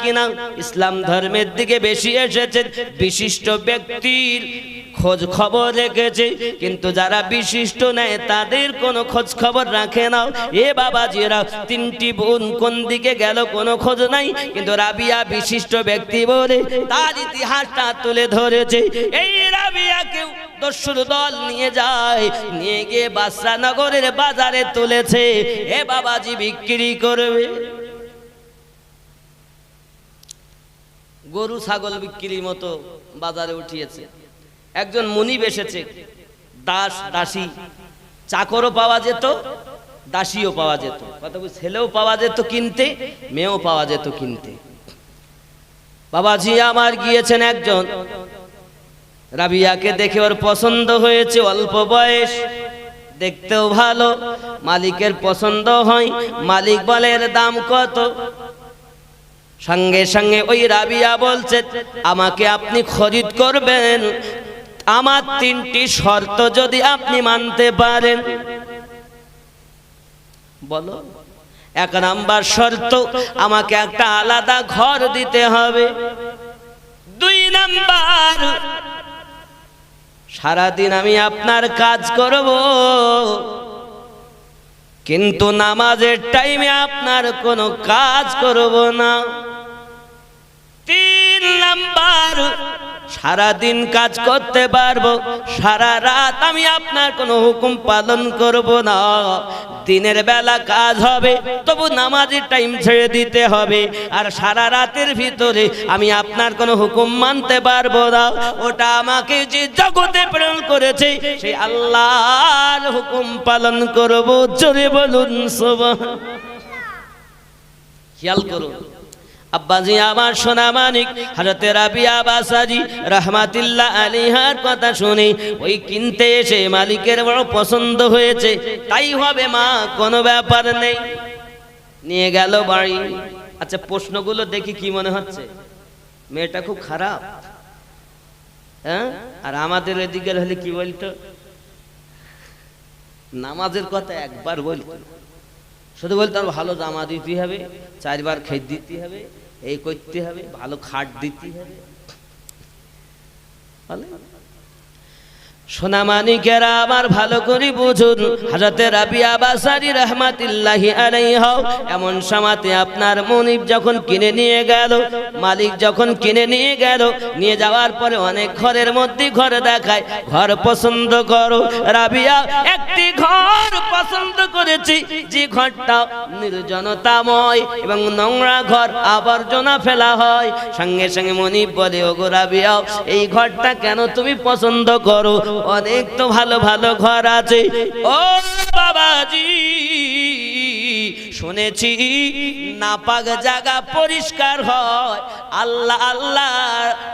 কিনা ইসলাম ধর্মের দিকে বেশি এসেছে, বিশিষ্ট ব্যক্তির খোঁজ খবর রেখেছে, কিন্তু যারা বিশিষ্ট নেয় তাদের কোনো খোঁজ খবর রাখে না। এ বাবাজিরা, তিনটি বোন কোন দিকে গেল কোনো খোঁজ নাই, কিন্তু রাবিয়া বিশিষ্ট ব্যক্তি বলে তার ইতিহাসটা তুলে ধরেছে। এই রাবিয়াকেও দস্যুর দল নিয়ে যায়, নিয়ে গিয়ে বাসরা নগরের বাজারে তুলেছে। এ বাবাজি বিক্রি করবে, গরু ছাগল বিক্রির মতো বাজারে উঠিয়েছে। একজন মুনিব এসেছে, দাস দাসী চাকরও পাওয়া যেত, দাসীও পাওয়া যেত, কত ছেলেও পাওয়া যেত কিনতে, মেয়েও পাওয়া যেত কিনতে। বাবাজি আমার গিয়েছেন একজন, রাবিয়াকে দেখে ওর পছন্দ হয়েছে, অল্প বয়স, দেখতেও ভালো, মালিকের পছন্দ হয়। মালিক বলে এর দাম কত? সঙ্গে সঙ্গে ওই রাবিয়া বলছে আমাকে আপনি খরিদ করবেন, আমার তিনটি শর্ত যদি আপনি মানতে পারেন। বলো। এক নাম্বার শর্ত, আমাকে একটা আলাদা ঘর দিতে হবে। দুই নাম্বার, সারাদিন আমি আপনার কাজ করব, কিন্তু নামাজের টাইমে আপনার কোনো কাজ করব না। তিন নাম্বার, সারাদিন কাজ করতে পারবো, সারা রাত আমি আপনার কোনো হুকুম পালন করব না। দিনের বেলা কাজ হবে, তবু নামাজের টাইম ছেড়ে দিতে হবে, আর সারা রাতের ভিতরে আমি আপনার কোনো হুকুম মানতে পারবো না। ওটা আমাকে যে জগতে প্রেরণ করেছে সেই আল্লাহর হুকুম পালন করব। জোরে বলুন সুবহান। খেয়াল করুন আব্বাজি আমার সোনা মানিক হযরত রাবিয়া বাসারি রাহমাতুল্লাহ আলাইহার কথা শুনে ওই কিনতে এসে মালিকের বড় পছন্দ হয়েছে, তাই হবে মা, কোনো ব্যাপার নেই, নিয়ে গেল বাড়ি। আচ্ছা, প্রশ্নগুলো দেখি কি মনে হচ্ছে? মেয়েটা খুব খারাপ, হ্যাঁ? আর আমাদের এদিকের হলে কি বলতো? নামাজের কথা একবার বলতো, শুধু বলতো ভালো জামা দিতে হবে, 4 বার খেয়ে দিতে হবে, এই করতে হবে, ভালো খাট দিতে হবে। সোনা মানিকেরা আমার ভালো করে বুঝুন, হযরত রাবিয়া বাসারি রাহমাতুল্লাহি আলাইহা এমন সময়তে আপনার মুনিব যখন কিনে নিয়ে গেল, মালিক যখন কিনে নিয়ে গেল, নিয়ে যাওয়ার পরে অনেক ঘরের মধ্যে ঘর দেখায়, ঘর পছন্দ করো। রাবিয়া একটি ঘর পছন্দ করেছে, যে ঘরটা নির্জনতাময় এবং নোংরা ঘর, আবর্জনা ফেলা হয়। সঙ্গে সঙ্গে মুনিব বলে ওগো রাবিয়া, এই ঘরটা কেন তুমি পছন্দ করো? অনেক তো ভালো ভালো ঘর আছে। ও বাবাজি, শুনেছি নাপাক জায়গা পরিষ্কার হয় আল্লাহ আল্লাহ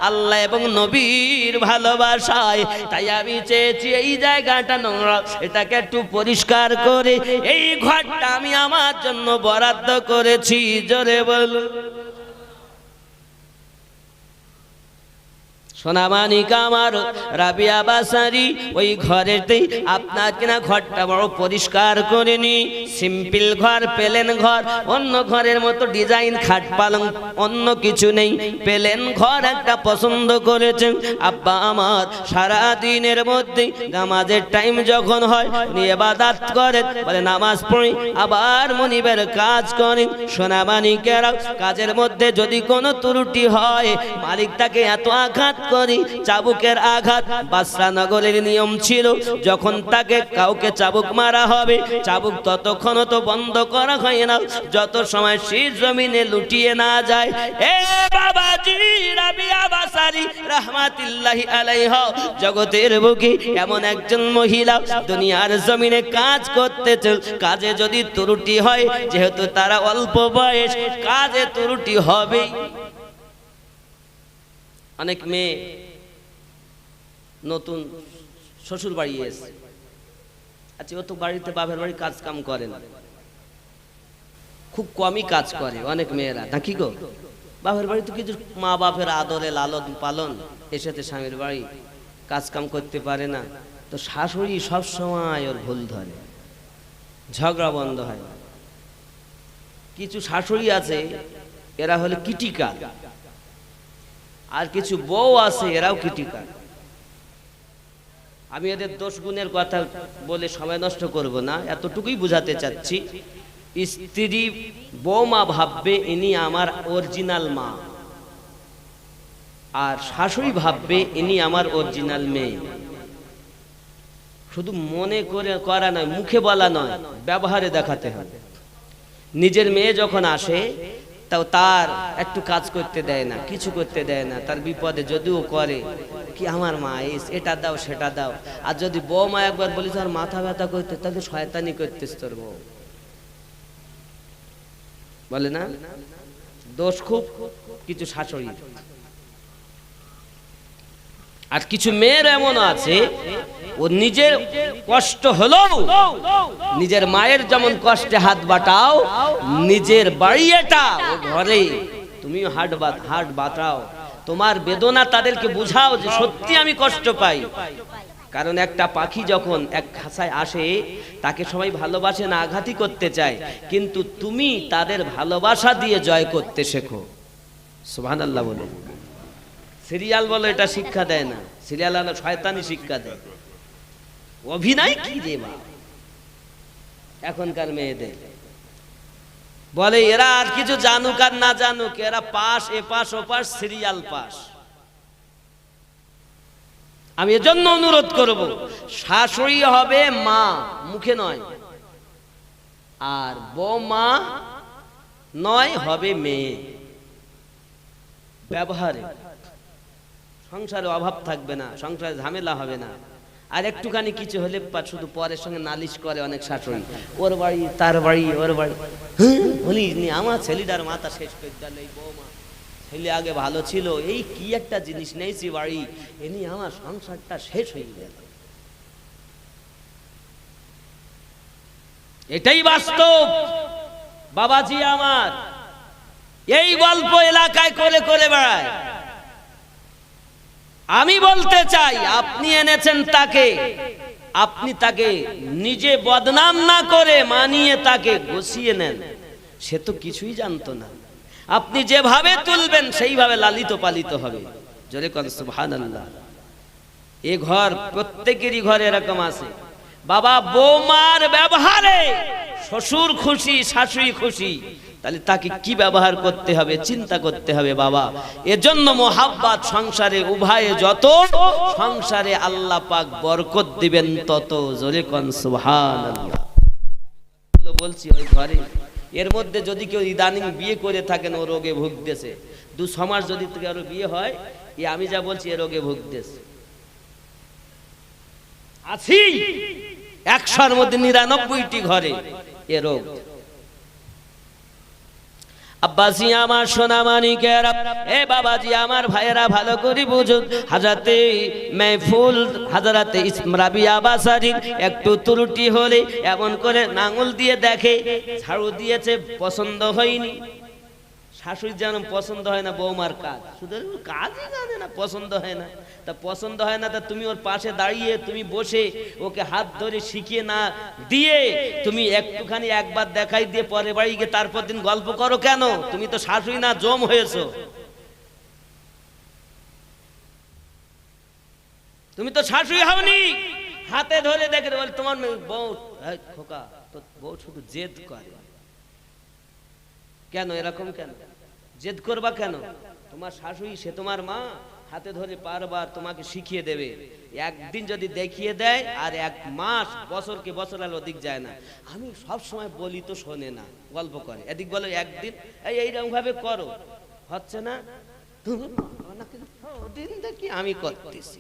আল্লাহ এবং নবীর ভালোবাসায়, তাই আমি চেয়েছি এই জায়গাটা নোংরা, এটাকে একটু পরিষ্কার করে এই ঘরটা আমি আমার জন্য বরাদ্দ করেছি। জোরে বলুন। সোনা মানিক আমার রাবিয়া বাসারি ওই ঘরেতেই আপনার কিনা ঘরটা বড় পরিষ্কার করে নি, সিম্পল ঘর, প্লেন ঘর, অন্য ঘরের মতো ডিজাইন খাট পালং অন্য কিছু নেই, প্লেন ঘর একটা পছন্দ করেছেন। আব্বা আমার সারা দিনের মধ্যে নামাজের টাইম যখন হয় উনি ইবাদত করেন, বলে নামাজ পড়ি, আবার মুনিবের কাজ করেন। সোনা মানিকেরা, কাজের মধ্যে যদি কোনো ত্রুটি হয় মালিক তাকে এত আঘাত করি, চাবুকের আঘাত। বাসরা নগরের নিয়ম ছিল, যখন তাকে কাউকে চাবুক মারা হবে, চাবুক ততক্ষণ তো বন্ধ করা হয় না যত সময় শীষ জমিনে লুটিয়ে না যায়। এ বাবাজি রাবিয়া বাসারি রাহমাতুল্লাহি আলাইহা জগতের বুকে এমন একজন মহিলা দুনিয়ার জমিনে কাজ করতেছে, কাজে যদি ত্রুটি হয়, যেহেতু তারা অল্প বয়স, কাজে ত্রুটি হবেই। অনেক মেয়ে নতুন শ্বশুর বাড়ি এসে, আচ্ছা ও তো বাড়িতে বাপের বাড়ি কাজ কাম করে না, খুব কমই কাজ করে অনেক মেয়েরা, নাকি গো? বাপের বাড়ি তো কিছু মা বাপের আদরে লালন পালন, এসেতে স্বামীর বাড়ি কাজ কাম করতে পারে না, তো শাশুড়ি সব সময় ওর ভুল ধরে, ঝগড়া বন্ধ হয়। কিছু শাশুড়ি আছে এরা হলো কিটিকার। আর কিছু বউ আছে এরাও কিটিকার। আমি এদের দোষ গুণের কথা বলে সময় নষ্ট করব না, এতটুকুই বুঝাতে চাচ্ছি। স্ত্রী বৌমা ভাববে ইনি আমার অরিজিনাল মা, আর শাশুড়ি ভাববে ইনি আমার অরিজিনাল মেয়ে। শুধু মনে করে করা নয়, মুখে বলা নয়, ব্যবহারে দেখাতে হবে। নিজের মেয়ে যখন আসে তাও তার একটু কাজ করতে দেয় না, কিছু করতে দেয় না, তার বিপদে যদিও করে কি আমার মা এটা দাও সেটা দাও। আর যদি বৌমা একবার বলি তার মাথা ব্যথা করতে, তাহলে শয়তানি করতেছ তোর বউ, বলে না? দোষ খুব কিছু শাশুড়ি। আর কিছু মেয়ের এমন আছে ও নিজের কষ্ট হলো নিজের মায়ের যেমন কষ্টে হাত বাটাও, নিজের বাড়ি এটা ও ঘরে তুমিও হাট বাটাও, তোমার বেদনা তাদেরকে বুঝাও যে সত্যি আমি কষ্ট পাই। কারণ একটা পাখি যখন এক খাঁচায় আসে তাকে সবাই ভালোবাসে না, আঘাতই করতে চায়, কিন্তু তুমি তাদের ভালোবাসা দিয়ে জয় করতে শেখো। সুবহানাল্লাহ বলো। সিরিয়াল বলো এটা শিক্ষা দেয় না, সিরিয়াল হলো শয়তানি শিক্ষা দেয়। অভিনয় কি রে বাবা এখনকার মেয়েদের, বলে এরা আর কিছু জানুক আর না জানুক, এরা পাস, এ পাস ও পাস, সিরিয়াল পাস। আমি এজন্য অনুরোধ করব, শাশুড়ি হবে মা, মুখে নয়, আর বৌমা নয় হবে মেয়ে, ব্যবহারে। সংসারে অভাব থাকবে না, সংসারে ঝামেলা হবে না। আর একটুখানি কিছু হলে শুধু পরের সঙ্গে নালিশ করে অনেক শাশুড়ি, ওর বাড়ি তার বাড়ি ওর বাড়ি। বলিস নি আমার ছেলেটার মাথা শেষ করে দিল এই বৌমা, ছেলে আগে ভালো ছিল, এই কি একটা জিনিস নেইছি বাড়ি, এনি আমার সংসারটা শেষ হয়ে গেল। এটাই বাস্তব বাবাজি আমার। এই গল্প এলাকায় করে করে বেড়ায়। আমি বলতে চাই, আপনি এনেছেন তাকে, আপনি তাকে নিজে বদনাম না করে মানিয়ে তাকে গুছিয়ে নেন। সে তো কিছুই জানতো না, আপনি যেভাবে তুলবেন সেইভাবে লালিত পালিত হবে। জোরে কোন সুবহানাল্লাহ। এ ঘর প্রত্যেকেরই ঘরে এরকম আছে। বাবা বৌমার ব্যবহারে শ্বশুর খুশি, শাশুড়ি খুশি, তাহলে তাকে কি ব্যবহার করতে হবে চিন্তা করতে হবে বাবা। এজন্য মোহাব্বত সংসারে উভয়ে যত, সংসারে আল্লাহ পাক বরকত দিবেন তত। জোরে কোন সুবহানাল্লাহ। বলছি ওই ঘরে, এর মধ্যে যদি কেউ ইদানিং বিয়ে করে থাকেন ও রোগে ভুগতেছে, 2-6 মাস যদি কারো বিয়ে হয়, আমি যা বলছি এ রোগে ভুগতেছে আছি। 100-র মধ্যে 99টি ঘরে এ রোগ। আব্বাসি আমার সোনা মানিকেরা, এ বাবাজি আমার ভাইয়েরা, ভালো করে বুঝুন। হাজরাতে মেহফুল হাজরাতে রাবিয়া বাসারির একটু ত্রুটি হলে এমন করে আঙুল দিয়ে দেখে, ঝাড়ু দিয়েছে পছন্দ হয়নি। শাশুড়ি যেন পছন্দ হয় না বৌমার কাজ, শুধু কাজই জানে না, পছন্দ হয় না। তা পছন্দ হয় না, তা তুমি ওর পাশে দাঁড়িয়ে তুমি বসে ওকে হাত ধরে শিখিয়ে না দিয়ে তুমি একটুখানি একবার দেখাই দিয়ে পরে বাড়ি গিয়ে তারপর দিন গল্প করো কেন? তুমি তো শাশুড়ি না, জম হয়েছো। তুমি তো শাশুড়ি হওনি। হাতে ধরে দেখে বল তোমার বউ, খোকা তো বউ শুধু জেদ করে কেন? এরকম কেন জেদ করবা কেন? তোমার শাশুড়ি, সে তোমার মা, হাতে ধরে বারবার তোমাকে শিখিয়ে দেবে। একদিন যদি দেখিয়ে দেয় আর 1 মাস, বছরকে বছর আর অধিক যায় না। আমি সব সময় বলি তো শোনে না, গল্প করে। এদিক বলো একদিন এইরকম ভাবে করো, হচ্ছে না, দিন দেখি আমি করতেছি।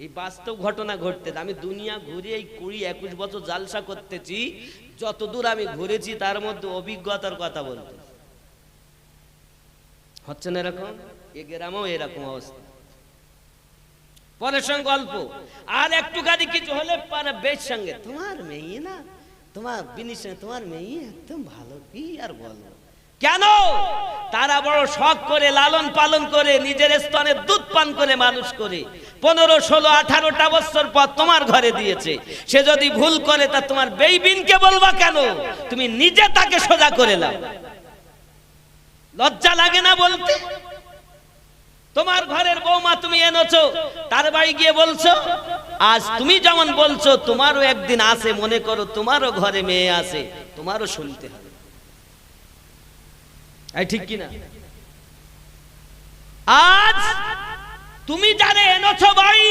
এই বাস্তব ঘটনা ঘটতে, আমি দুনিয়া ঘুরে এই 20-21 বছর জালসা করতেছি, যতদূর আমি ঘুরেছি তার মধ্যে অভিজ্ঞতার কথা বলতে হচ্ছে না এরকম। এ গ্রামেও এরকম অবস্থা। পরের সঙ্গে গল্প, আর একটুখানি কিছু হলে পারে বেশ সঙ্গে, তোমার মেয়ে না, তোমার বিনির সঙ্গে তোমার মেয়ে একদম ভালো, কি আর বলবো। কেন? তারা বড় শখ করে লালন পালন করে নিজের স্তনে দুধ পান করে মানুষ করে 15, 16, 18টা বছর পর তোমার ঘরে দিয়েছে। সে যদি ভুল করে তা তোমার বেইবিনকে বলবা কেন? তুমি নিজে তাকে সোজা করে নাও। লজ্জা লাগে না বলতে? তোমার ঘরের বৌমা তুমি এনেছো, তার বাড়ি গিয়ে বলছো। আজ তুমি যেমন বলছো, তোমারও একদিন আসে, মনে করো তোমারও ঘরে মেয়ে আছে, তোমারও শুনতে হবে। ঠিক কিনা? আজ তুমি যারে এনেছো বাড়ি,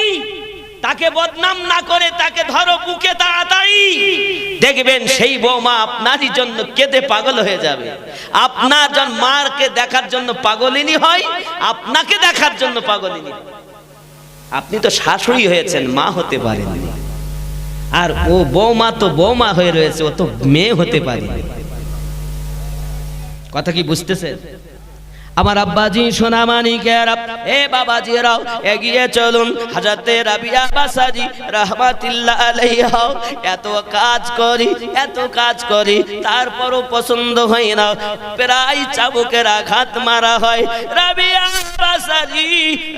তাকে বদনাম না করে তাকে ধরো বুকে তাড়াতাড়ি, দেখবেন সেই বৌমা আপনারই জন্য কেঁদে পাগল হয়ে যাবে। আপনার জন মারকে দেখার জন্য পাগলিনী হয়, আপনাকে দেখার জন্য পাগলিনী। আপনি তো শাশুড়ি হয়েছেন, মা হতে পারেননি। আর ও বৌমা তো বৌমা হয়ে রয়েছে, ও তো মেয়ে হতে পারেনি। কথা কি বুঝতেছেন? আমার আব্বাজি সোনামানিকেরা, এ বাবাজিরাও এগিয়ে চলুন। হযরতে রাবিয়া বাসারি রাহমাতুল্লাহ আলাইহা এত কাজ করি তারপরও পছন্দ হয় না, প্রায় চাবুকের আঘাত মারা হয়। রাবিয়া বাসারি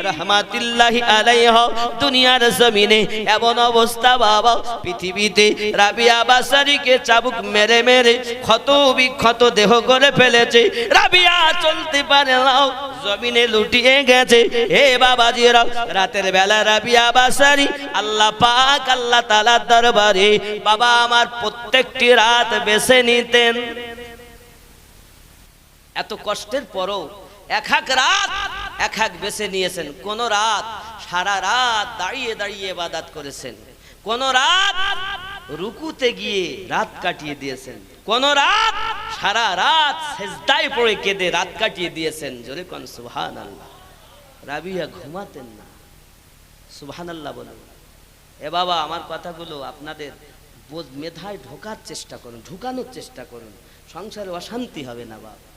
রাহমাতুল্লাহ আলাইহা দুনিয়ার জমিনে এমন অবস্থা বাবা, পৃথিবীতে রাবিয়া বাসারিকে চাবুক মেরে মেরে ক্ষত বিক্ষত দেহ করে ফেলেছে। রাবিয়া চলতে পারে নাও, জমিনে লুটিয়ে গেছে। হে বাবাজিরা, রাতের বেলা রাবিয়া বাসারি আল্লাহ পাক আল্লাহ তাআলার দরবারে বাবা আমার প্রত্যেকটি রাত বেছে নিতেন। এত কষ্টের পরও এক এক বেছে নিয়েছেন। কোন রাত সারা রাত দাঁড়িয়ে দাঁড়িয়ে ইবাদত করেছেন, কোন রাত রুকুতে গিয়ে রাত কাটিয়ে দিয়েছেন, কোন রাত সারা রাত সেজদায় পড়ে কেঁদে রাত কাটিয়ে দিয়েছেন। জোরে কোন সুবহানাল্লাহ। রাবিয়া ঘুমাতেন না, সুবহানাল্লাহ বলুন। এ বাবা, আমার কথাগুলো আপনাদের মেধায় ঢোকার চেষ্টা করুন, ঢুকানোর চেষ্টা করুন। সংসারে অশান্তি হবে না বাবা,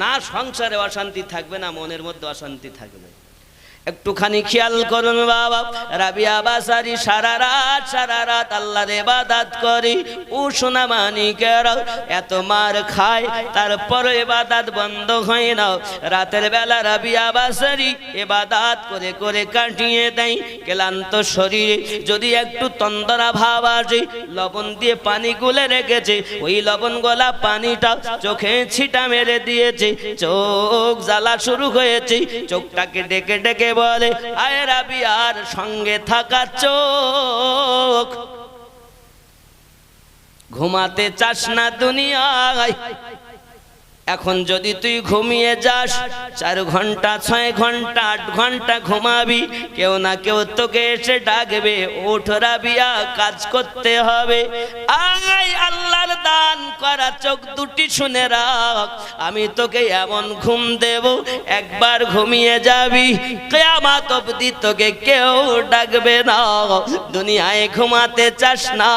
না সংসারে অশান্তি থাকবে না, মনের মধ্যে অশান্তি থাকবে। একটুখানি খেয়াল করুন বাবা, রাবিয়া বাসারি সারা রাত আল্লাহর ইবাদত করে। ও সোনা মানিকেরা এত মার খায়, তারপরে ইবাদত বন্ধ হয় না। রাতের বেলা রাবিয়া বাসারি ইবাদত করে করে কাটিয়ে দেয় ক্লান্ত শরীরে। যদি একটু তন্দরা ভাব আসে, লবণ দিয়ে পানি গুলে রেখেছে, ওই লবণ গলা পানিটা চোখে ছিটা মেরে দিয়েছে। চোখ জ্বালা শুরু হয়েছে, চোখটাকে ডেকে ডেকে বলে, আয় রাবিয়ার সঙ্গে থাকা চোখ, ঘুমাতে চাস না দুনিয়ায়। এখন যদি তুই ঘুমিয়ে যাস, 4 ঘন্টা 6 ঘন্টা 8 ঘন্টা ঘুমাবি, কেউ না কেউ তোকে এসে ডাকবে, ওঠ রাবিয়া কাজ করতে হবে। আয় আল্লাহর দান করা চোখ দুটি শুনে রাখ, আমি তোকে এমন ঘুম দেব, একবার ঘুমিয়ে যাবি, কিয়ামত অবধি তোকে কেউ ডাকবে না। দুনিয়ায় ঘুমাতে চাস না,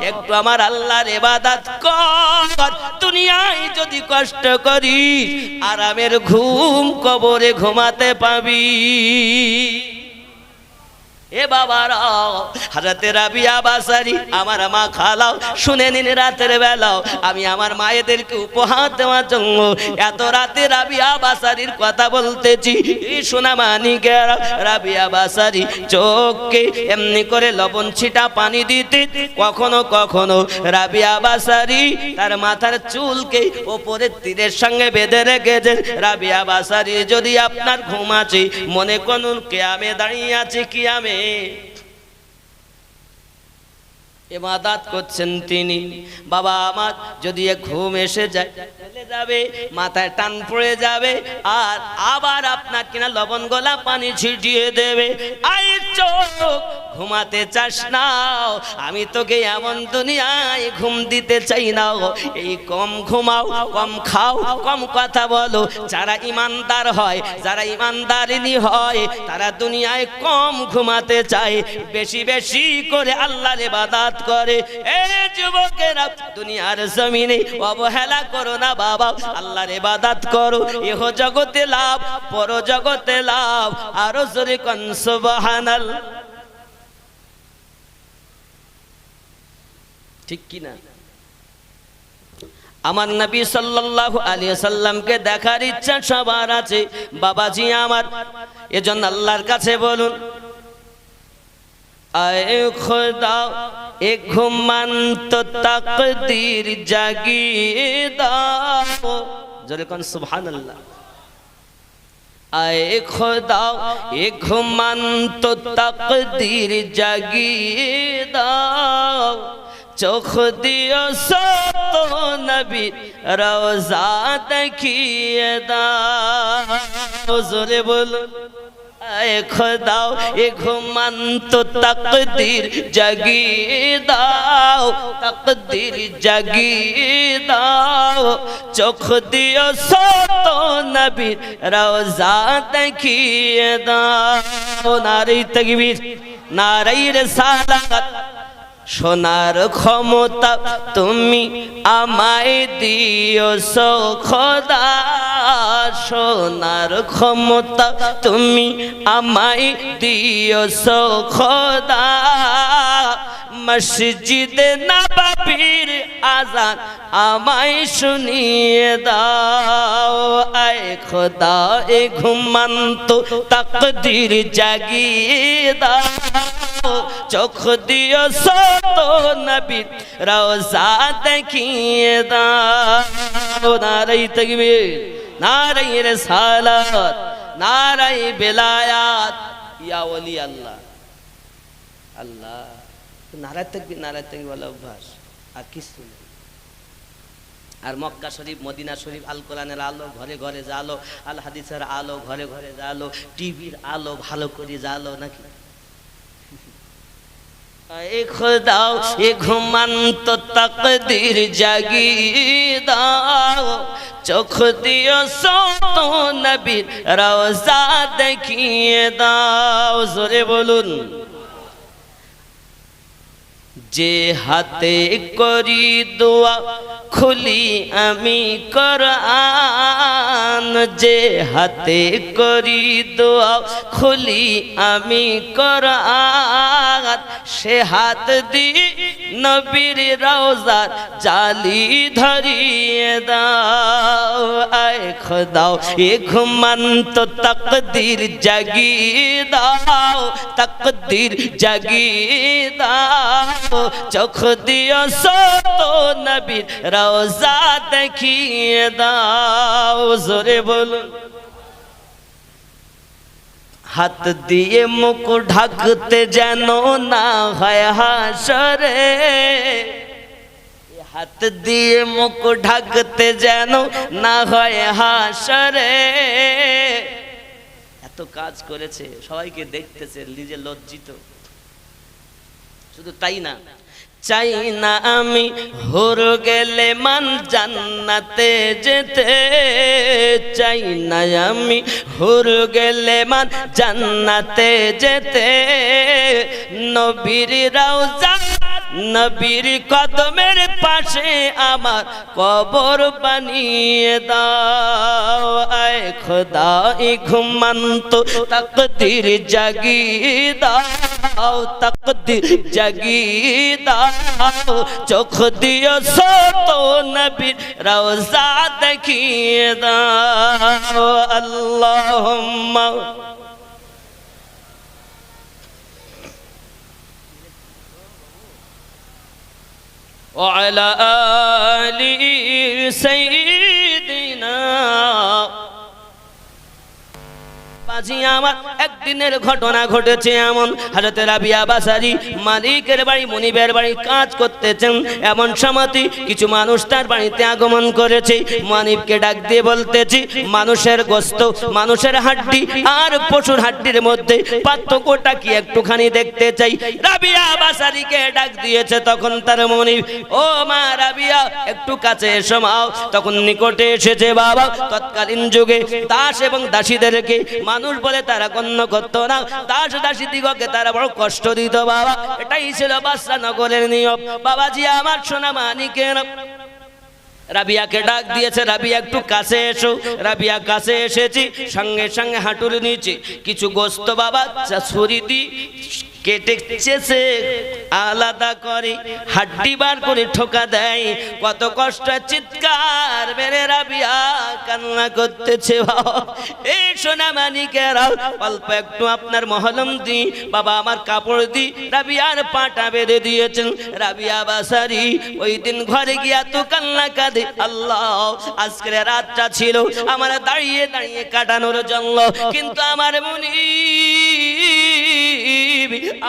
একটু আমার আল্লাহর ইবাদত কর। দুনিয়ায় যদি কষ্ট করিস, আরামের ঘুম কবরে ঘুমাতে পাবি। এ বাবারা, হযরতে রাবিয়া বাসারি আমার মা খালাও শুনে নিন, রাতের বেলাও আমি আমার মায়েদেরকে উপহার দেওয়ার জন্য এত রাতে রাবিয়া বাসারির কথা বলতেছি। এই সোনা মানিকেরা, রাবিয়া বাসারি চোখকে এমনি করে লবণ ছিটা পানি দিতে, কখনো কখনো রাবিয়া বাসারি তার মাথার চুলকে ওপরের তীরের সঙ্গে বেঁধে রেখেছে। রাবিয়া বাসারি যদি আপনার ঘুম আছে, মনে করুন কিয়ামে দাঁড়িয়ে আছে, কিয়ামে ইবাদত করছেন তিনি। বাবা আমার যদি ঘুম এসে যায়, চলে যাবে, মাথায় টান পড়ে যাবে, আর আবার আপনার কিনা লবণ গলা পানি ছিটিয়ে দেবে। আয় চোখ, ঘুমাতে চাস না, আমি তোকে এমন দুনিয়ায় ঘুম দিতে চাই না। এই কম ঘুমাও, কম খাও, কম কথা বলো। যারা ইমানদার হয়, যারা ইমানদারিনী হয়, তারা দুনিয়ায় কম ঘুমাতে চায়, বেশি বেশি করে আল্লাহর ইবাদত করে। এ যুবকেরা, দুনিয়ার জমিনে অবহেলা করো না বাবা, আল্লাহর ইবাদত করো। ইহ জগতে লাভ, পর জগতে লাভ। আরো জোরে কোন সুবহানাল্লাহ। ঠিক কি না? আমার নবী সাল্লাল্লাহু আলাইহি সাল্লামকে দেখার ইচ্ছা সবার আছে বাবাজি আমার, এজন্য আল্লাহর কাছে বলুন, আয়ে খোদা এক ঘুমান তো তাকদীর জাগিয়ে দাও, জোরে কোন সুবহানাল্লাহ। आए खुदा ये घुमन तो तकदीर जागिए दाओ चोख दियो सो तो नबी रोजा देखिए दाओ जोरे बोलो आए खुदा ये घुमन तो तकदीर जागिए दाओ तकदीर जागिए दाओ चोख दियो सो तो नबी रोजा देखिए दाओ नारे तकबीर नारे रिसालत সোনার ক্ষমতা তুমি আমায় দিও সো খোদা সোনার ক্ষমতা তুমি আমায় দিও সো খোদা মসজিদে নববীর আযান আমায় শুনিয়ে দাও আয় খোদা এ ঘুমন্ত তাকদীর জাগিয়ে দাও চোখ দিও সো তো নবী রওজা দেখিয়ে দাও নারে তাকবীর নারে রিসালাত নারে বেলায়াত ইয়া ওলি আল্লাহ আল্লাহ নারে তাকবীর বলা অভ্যাস আর কিছু নেই। আর মক্কা শরীফ মদিনা শরীফ আল কোরআনের আলো ঘরে ঘরে জালো আল হাদিসের আলো ঘরে ঘরে জালো টিভির আলো ভালো করে জালো নাকি এ খোদা এ ঘুমন্ত তাকদীর জাগিয়ে দাও চোখ দিও সো তো নবীর রওজা দেখিয়ে দাও জোরে বলুন যে হাতে করি দোয়া খুলি আমি কোরআন যে হাতে করি দোয়া খুলি আমি কোরআন সে হাত দি নবীর রওজার জালি ধরিয়ে দাও আয় খোদা এ ঘুমন্ত তাকদীর জাগিয়ে দাও তাকদীর জাগিয়ে দাও চোখ দিও সো তো নবীর রওজা দেখিয়ে দাও জোরে বলুন হাত দিয়ে মুখ ঢাকতে যেন না হয় হাসরে হাত দিয়ে মুখ ঢাকতে যেন না হয় হাসরে এত কাজ করেছে সবাইকে দেখতেছে নিজে লজ্জিত শুধু তাই না চাই না আমি হুর গেলে মান জান্নাতে যেতে চাই না আমি হুর গেলে মান জান্নাতে যেতে নবীর রওজা নবীর কদমের পাশে আমার কবর বানিয়ে দাও আয় খোদা এ ঘুমন্ত তাকদীর জাগিয়ে দাও তাকদীর জাগিয়ে দাও চোখ দিও সো তো নবীর রওজা দেখিয়ে দাও আল্লাহুম্মা وعلى آل سيدنا বাজি আমার একদিনের ঘটনা ঘটেছে এমন হযরত রাবিয়া বাসারী মালিকের বাড়ি মনিবের বাড়ি কাজ করতেছেন এমন সময় কিছু মানুষ তার বাড়িতে আগমন করেছে মনিবকে ডাক দিয়ে বলতেছি মানুষের গোশত মানুষের হাড্ডি আর পশুর হাড্ডির মধ্যে পার্থক্যটা কি একটুখানি দেখতে চাই রাবিয়া বাসারীকে ডাক দিয়েছে তখন তার মনিব ও মা রাবিয়া একটু কাছে এসো মাও তখন নিকটে এসেছে বাবা তৎকালীন যুগে দাস এবং দাসীদেরকে মানুষ বলে তারা গণ্য করতো না দাস দাসী দিগকে তারা বড় কষ্ট দিত বাবা এটাই ছিল বাদশা নগরের নিয়ম বাবাজি আমার সোনা মানিকের রাবিয়াকে ডাক দিয়েছে রাবিয়া একটু কাছে এসো রাবিয়া কাছে এসেছি সঙ্গে সঙ্গে হাঁটুর নিচে কিছু গোশত বাবা ছুরি দি কেটে চেষে আলাদা করে হাড্ডি বার করে ঠোকা দেয়। কত কষ্ট, চিৎকার মেরে রাবিয়া কান্না করতেছে। এই সোনা মানিকেরা, অল্প একটু আপনার মহলম দি, বাবা আমার কাপড় দি, রাবিয়ার পাটা বেঁধে দিয়েছেন। রাবিয়া বাসারি ওই দিন ঘরে গিয়া তো কান্না কাঁদে, আল্লাহ আজকের রাতটা ছিল আমার দাঁড়িয়ে দাঁড়িয়ে কাটানোর জন্য, কিন্তু আমার মুনিব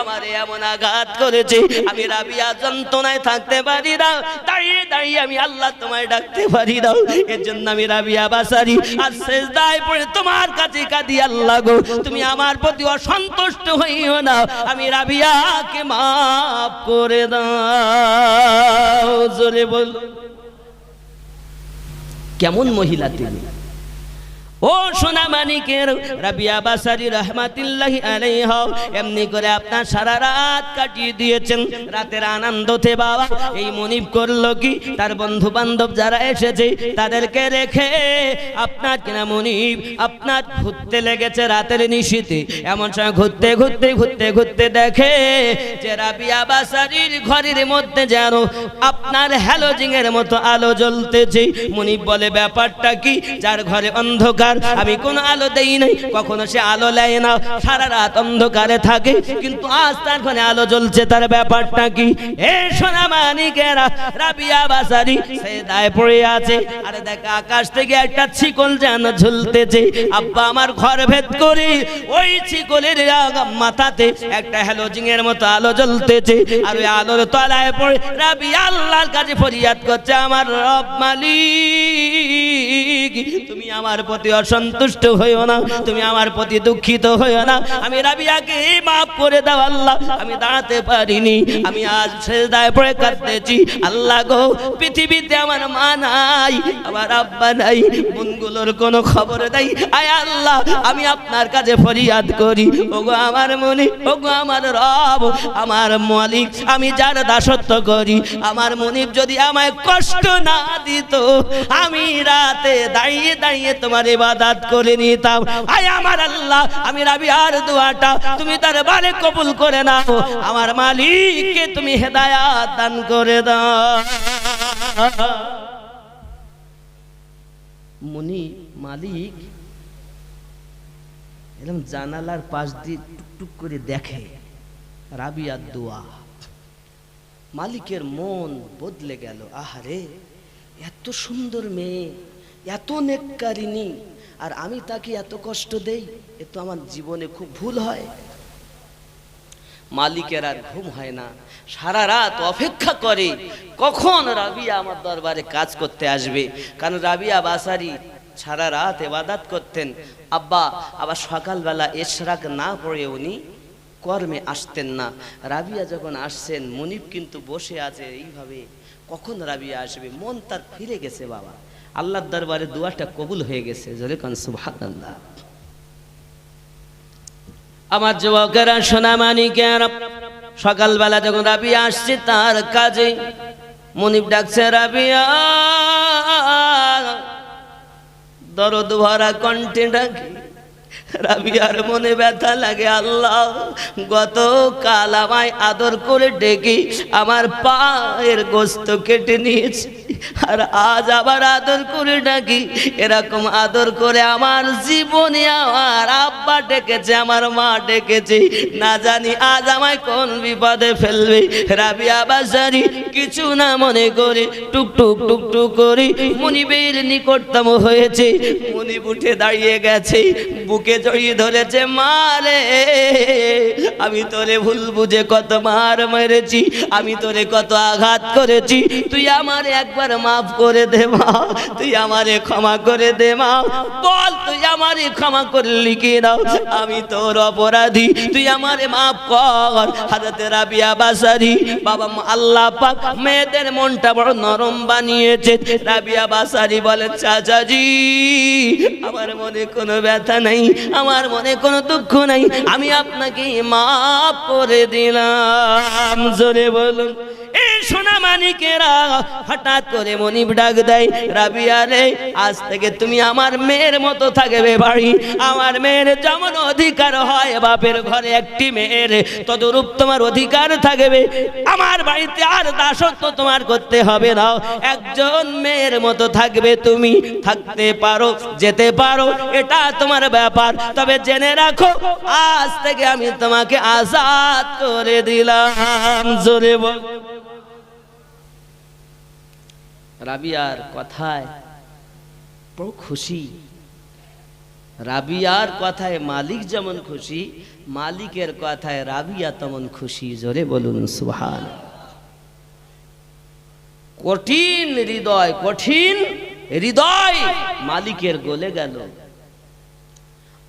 আমারে এমন আঘাত করেছে, আমি রাবিয়া যন্ত্রণায় থাকতে পারি না, দাঁড়িয়ে দাঁড়িয়ে আমি আল্লাহ তোমায় ডাকতে পারি না। এর জন্য আমি রাবিয়া বাসারি আর সেজদায় পড়ে তোমার কাছে কাঁদি, আল্লাহ গো তুমি আমার প্রতি অসন্তুষ্ট হইও না, আমি রাবিয়াকে মাফ করে দাও। জোরে বল, কেমন মহিলা তিনি। ও সোনা মানিকের রাবিয়া বাসারি রহমাতুল্লাহি আলাইহা এমনি করে আপনার সারা রাত কাটিয়ে দিয়েছেন। রাতের আনন্দতে বাবা এই মনিব করলো কি, তার বন্ধু বান্ধব যারা এসেছে তাদেরকে রেখে আপনার কিনা মনিব আপনার ঘুরতে লেগেছে রাতের নিশীথে। এমন সময় ঘুরতে ঘুরতে ঘুরতে ঘুরতে দেখে যে রাবিয়া বাসারির ঘরের মধ্যে যেন আপনার হ্যালোজিংয়ের মতো আলো জ্বলতেছে। মনিব বলে ব্যাপারটা কি, যার ঘরে অন্ধকার আমি কোনো আলো দেই নাই, কখনো সে আলো নেয় না, সারা রাত অন্ধকারে থাকে, কিন্তু আজ তার ঘরে আলো জ্বলছে, তার ব্যাপারটা কি? এ সোনা মানিকেরা, রাবিয়া বাসারি সেজদায় পড়ে আছে, আরে দেখ আকাশ থেকে একটা শিকল যেন ঝুলতেছে। আব্বা আমার ঘর ভেদ করে ওই শিকলের মাথাতে একটা হ্যালোজিংয়ের মতো আলো জ্বলতেছে, আর ওই আলোর তলায় পড়ে রাবিয়া আল্লাহর কাছে ফরিয়াদ করছে, আমার রব মালিক তুমি আমার প্রতি অসন্তুষ্ট হইও না, তুমি আমার প্রতি দুঃখিত হইও না, আমি রাবিয়াকে মাফ করে দাও আল্লাহ, আমি দাঁড়াতে পারিনি, আমি আজ সেজদায় পড়ে কাঁদতেছি। আল্লাহ গো পৃথিবীতে আমার মা নাই, আমার আব্বা নাই, বোনগুলোর কোনো খবর নাই, আয় আল্লাহ আমি আপনার কাছে ফরিয়াদ করি, ওগো আমার মনি, ওগো আমার রব, আমার মালিক, আমি যার দাসত্ব করি, আমার মনিব যদি আমায় কষ্ট না দিত, আমি রাতে দাঁড়িয়ে দাঁড়িয়ে তোমার ইবাদত করে নিতাম। আয় আমার আল্লাহ, আমি রাবিয়ার দোয়াটা তুমি দরবারে কবুল করে নাও, আমার মালিককে তুমি হেদায়াত দান করে দাও। মুনি মালিক এরকম জানালার পাশ দিয়ে টুকটুক করে দেখে রাবিয়ার দোয়া। মালিকের মন বদলে গেল, আহারে এত সুন্দর মেয়ে, এত নেককারিনী, আর আমি তাকে এত কষ্ট দেই, এ তো আমার জীবনে খুব ভুল হয়। মালিকের আর ঘুম হয় না, সারা রাত অপেক্ষা করে কখন রাবিয়া আমার দরবারে কাজ করতে আসবে, কারণ রাবিয়া বাসারি সারা রাত ইবাদত করতেন। আব্বা আবার সকালবেলা ইশরাক না পড়ে উনি কর্মে আসতেন না। রাবিয়া যখন আসছেন, মুনিব কিন্তু বসে আছে এইভাবে, কখন রাবিয়া আসবে, মন তার ফিরে গেছে। বাবা আল্লাহর দরবারে দোয়াটা কবুল হয়ে গেছে, জোরে কান সুবহানাল্লাহ। আমার যুবকেরা, সোনা মানিকেরা, সকালবেলা যখন রাবিয়া আসছে তার কাজে, মুনিব ডাকছে রাবিয়া, দরদ ভরা কণ্ঠে ডাকে। রাবিয়ার মনে ব্যথা লাগে, আল্লাহ গত কাল আমায় আদর করে ডেকে আমার পায়ের গোস্ত কেটে নিয়েছে, আর আজ আবার আদর করে ডাকি, এরকম আদর করে আমার জীবনে আমার আব্বা ডেকেছে, আমার মা ডেকেছে, না জানি আজ আমায় কোন বিপদে ফেলবে। রাবিয়া বাসারি কিছু না মনে করে টুকটুক টুকটুক করে মুনিবের নিকটতম হয়েছে। মুনিব উঠে দাঁড়িয়ে গেছে, বুকে জড়িয়ে ধরেছে, মারে আমি তোরে ভুল বুঝে কত মার মেরেছি, আমি তোরে কত আঘাত করেছি, তুই আমার একবার মাফ করে দে মা, তুই আমারে ক্ষমা করে দে মা, বল তুই আমারে ক্ষমা করলি কি না, আমি তোর অপরাধী, তুই আমারে মাফ কর। হযরত রাবিয়া বাসারি, বাবা আল্লাহ পাক মেয়েদের মনটা বড় নরম বানিয়েছে। রাবিয়া বাসারি বলেন, চাচাজি আমার মনে কোনো ব্যথা নাই, আমার মনে কোনো দুঃখ নাই, আমি আপনাকে মাফ করে দিলাম। জোরে বলুন, এই সোনা মানিকেরা, হঠাৎ করে মনিব ডাক দেয়, রাবিয়া রে, আজ থেকে তুমি আমার মেয়ের মতো থাকবে বাড়ি। আমার মেয়ের যেমন অধিকার হয় বাপের ঘরে একটি মেয়ের, তদরূপ তোমার অধিকার থাকবে আমার বাড়িতে। আর দাসত্ব তোমার করতে হবে না, একজন মেয়ের মতো থাকবে তুমি। থাকতে পারো, যেতে পারো, এটা তোমার ব্যাপার। তবে জেনে রাখো, আজ থেকে আমি তোমাকে আজাদ করে দিলাম। জোরে বল। রাবিয়ার কথায় বড় খুশি। রাবিয়ার কথায় মালিক যেমন খুশি, মালিকের কথায় রাবিয়া তেমন খুশি। জোরে বলুন সুবহান। কঠিন হৃদয়, কঠিন হৃদয় মালিকের গলে গেল।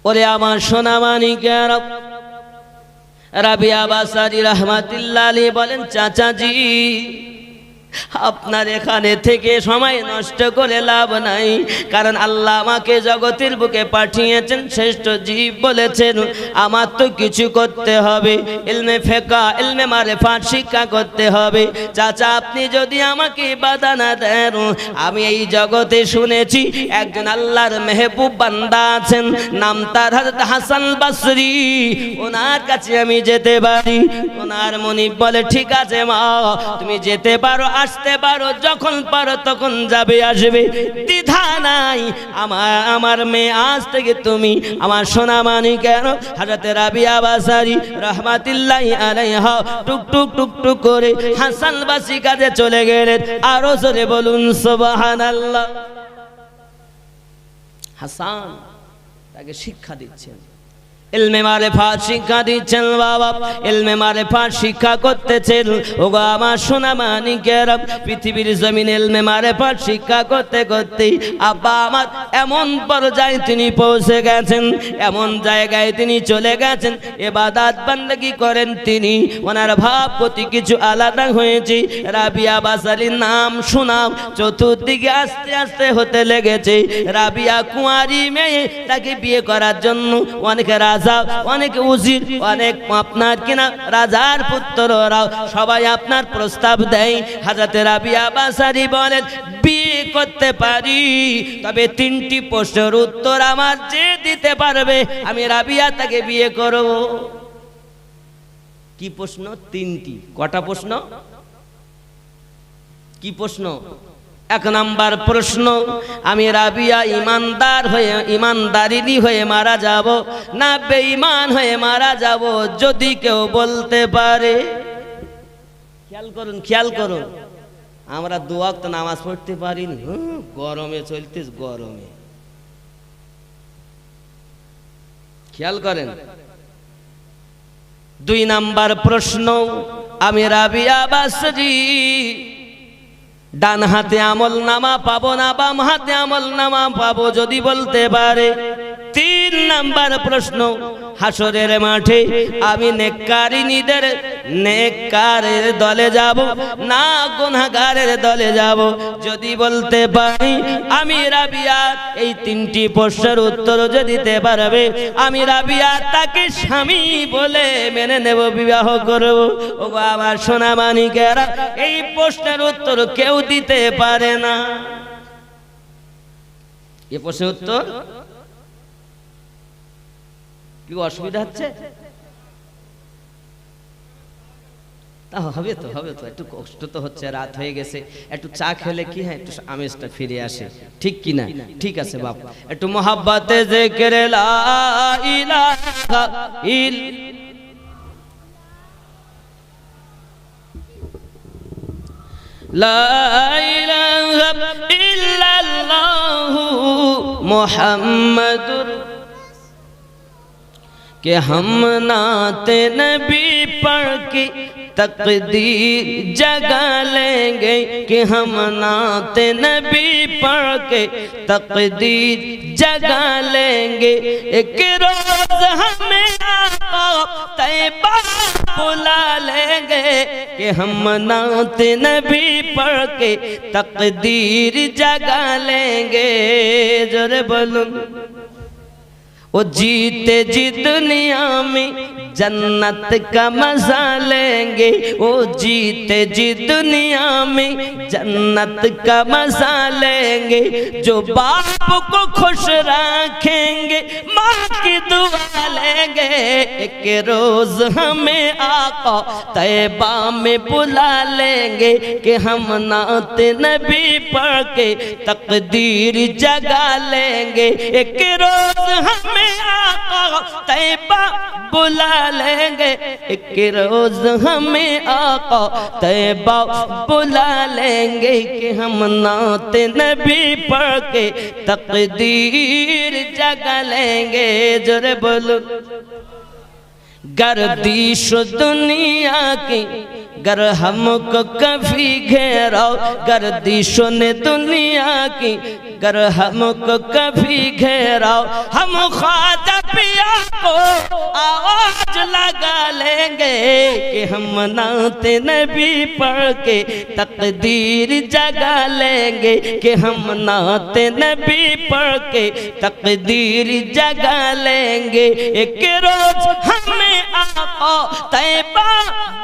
ওরে আমার সোনা মানিকের, রাবিয়া বাসারি রহমাতুল্লাহ আলাইহি বলেন, চাচাজি আপনার এখানে থেকে সময় নষ্ট করে লাভ নাই, কারণ আল্লাহ আমাকে জগতের বুকে পাঠিয়েছেন, শ্রেষ্ঠ জীব বলেছেন আমার তো কিছু করতে হবে, ইলমে ফিকহ, ইলমে মারিফাত শিক্ষা করতে হবে। চাচা আপনি যদি আমাকে বাধা না দেন, আমি এই জগতে শুনেছি একজন আল্লাহর মেহবুব বান্দা আছেন, নাম তার হযরত হাসান বসরি, ওনার কাছে আমি যেতে পারি। ওনার মনিব বলে, ঠিক আছে মা, তুমি যেতে পারো, আসতে পারো, যখন পারো তখন যাবে আসবে, দ্বিধা নাই। আমার মেয়ে, আজ থেকে তুমি আমার সোনা মানিকের হযরত রাবিয়া বাসারি রহমাতুল্লাহি আলাইহা টুকটুক টুকটুক করে হাসান বাসরি কাজে চলে গেলেন। আরো জোরে বলুন সুবহানাল্লাহ। হাসান তাকে শিক্ষা দিচ্ছেন, ইলমে মারিফাত শিক্ষা দিচ্ছেন। বাবা ইলমে মারিফাত শিক্ষা করতেছেন। ওগো আমার সোনা মানিকেরা, পৃথিবীর জমিনে ইলমে মারিফাত শিক্ষা করতে করতে আব্বা আমার এমন পর্যায়ে তিনি পৌঁছে গেছেন, এমন জায়গায় তিনি চলে গেছেন, ইবাদত বান্দেগি করেন তিনি, ওনার ভাব প্রতি কিছু আলাদা হয়েছে। রাবিয়া বাসারির নাম সুনাম চতুর্দিকে আস্তে আস্তে হতে লেগেছে। রাবিয়া কুঁয়ারি মেয়ে, তাকে বিয়ে করার জন্য অনেকে অনেক উজির, অনেক আপনার কিনা রাজার পুত্ররাও সবাই আপনার প্রস্তাব দেয়। হযরত রাবিয়া বাসারি বলেন, বিয়ে করতে পারি, তবে তিনটি প্রশ্নের উত্তর আমার যে দিতে পারবে আমি রাবিয়া তাকে বিয়ে করব। কি প্রশ্ন? তিনটি। কটা প্রশ্ন? কি প্রশ্ন? এক নাম্বার প্রশ্ন, আমি রাবিয়া ইমানদার হয়ে, ইমানদারিনী হয়ে মারা যাব না বেঈমান হয়ে মারা যাব, যদি কেউ বলতে পারে। খেয়াল করুন, খেয়াল করুন, আমরা দু ওয়াক্ত নামাজ পড়তে পারি না, গরমে চলতে, গরমে। খেয়াল করেন। দুই নাম্বার প্রশ্ন, আমি রাবিয়া বাসরি ডান হাতে আমল নামা পাবো না বাম হাতে আমল নামা পাবো, যদি বলতে পারে। তিন নাম্বার প্রশ্ন, হাসরের মাঠে আমি নেককারিনীদের নেককারের দলে যাব না গুনাহগারের দলে যাব, যদি বলতে পারি। আমি রাবিয়া এই তিনটি প্রশ্নের উত্তর যদি দিতে পারবে, আমি রাবিয়া তাকে স্বামী বলে মেনে নেব, বিবাহ করব। ও আমার সোনা মানিকেরা, এই প্রশ্নের উত্তর কেউ দিতে পারে না। এই প্রশ্নের উত্তর কি অসুবিধা হচ্ছে? তা হবে তো, হবে তো, একটু কষ্ট তো হচ্ছে, রাত হয়ে গেছে, একটু চা খেলে কি হয়, একটু আমেজটা ফিরে আসে, ঠিক কি না? ঠিক আছে বাপ, একটু মোহাব্বতে জিকিরে লা ইলাহা ইল্লাল্লাহু মুহাম্মাদুর, कि हम नाते नबी पढ़ के तकदीर जगा लेंगे, कि हम नाते नबी पढ़ के तकदीर जगा लेंगे। एक रोज हमें आका तैयबा बुला लेंगे, कि हम नाते नबी पढ़ के तकदीर जगा लेंगे। जोरे बोलूं। वो जीते जी दुनिया में जन्नत का मजा लेंगे, वो जीते जी दुनिया में जन्नत का मजा लेंगे। जो बाप को खुश रखेंगे माँ की दुआ लेंगे। एक रोज हमें आका तैबा में बुला लेंगे कि हम नात नबी पढ़ के तकदीर जगा लेंगे। एक रोज हमें आका तैबा बुला लेंगे, एक रोज हमें आका तैबा बुला लेंगे कि हम नात नबी पढ़ के तकदीर जगा लेंगे। जोरे बोलो। गर्दिश दुनिया की गर हमको कभी घेराओ, गर्दिशों ने दुनिया की गर हमको कभी घेराओ, हम ख्वाजा पिया को आवाज लगा लेंगे कि हम नात नबी पढ़ के तकदीर जगा लेंगे, कि हम नात नबी पढ़ के तकदीर जगा लेंगे। एक रोज हमें आका तैबा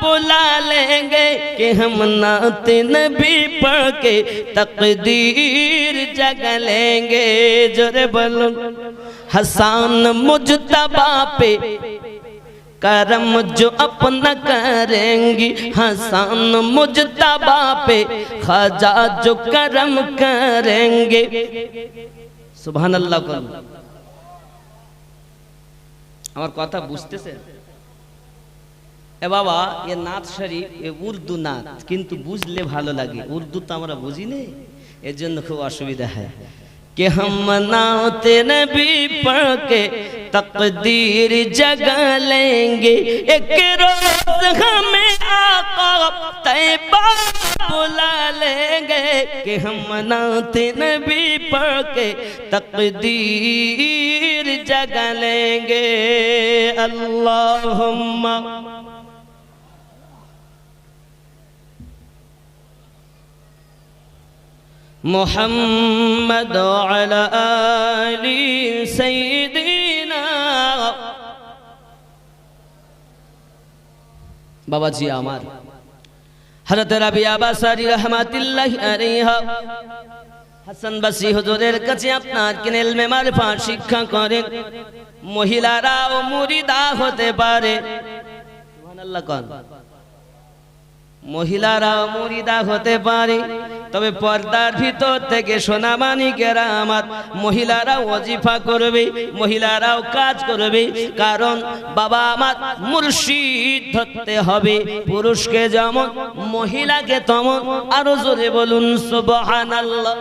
बुला लेंगे कि हम नात नबी पढ़ के तकदीर जगा लेंगे। जोरे बोलो। हसन मुजतबा पे करम जो अपना करेंगी, हसन मुजतबा पे ख्वाजा जो करम करेंगे। सुभान अल्लाह। আমার কথা বুঝতেছেন? এ বাবা, এ নাত শরীফ এ উর্দু নাত, কিন্তু বুঝলে ভালো লাগে। উর্দু তো আমরা বুঝি না, এর জন্য খুব অসুবিধা হয়। कि हम नात नबी पढ़ के तकदीर जगा लेंगे। एक रोज हमें आका तैबा बुला लेंगे कि हम नात नबी पढ़ के तकदीर जगा लेंगे। अल्लाहुम्मा मुहम्मद अला आली सय्यिदिना। बाबा जी आमार हजरत रबिया बासारी रहमाতুল্লাহি আলাইহা হাসান বসরি হুজুরের কাছে আপনার কিন ইলমে মারিফাত শিক্ষা করেন। মহিলারাও মুরিদা হতে পারে। সুবহানাল্লাহ। কোন মহিলারাও মুরিদা হতে পারে, তবে পর্দার ভিতর থেকে সোনা মানিকেরা আমার মহিলারাও ওয়াজিফা করবে, মহিলারাও কাজ করবে। কারণ বাবা আমার মুর্শিদ ধরতে হবে, পুরুষকে যেমন মহিলাকে তেমন। আরো জোরে বলুন সুবহানাল্লাহ।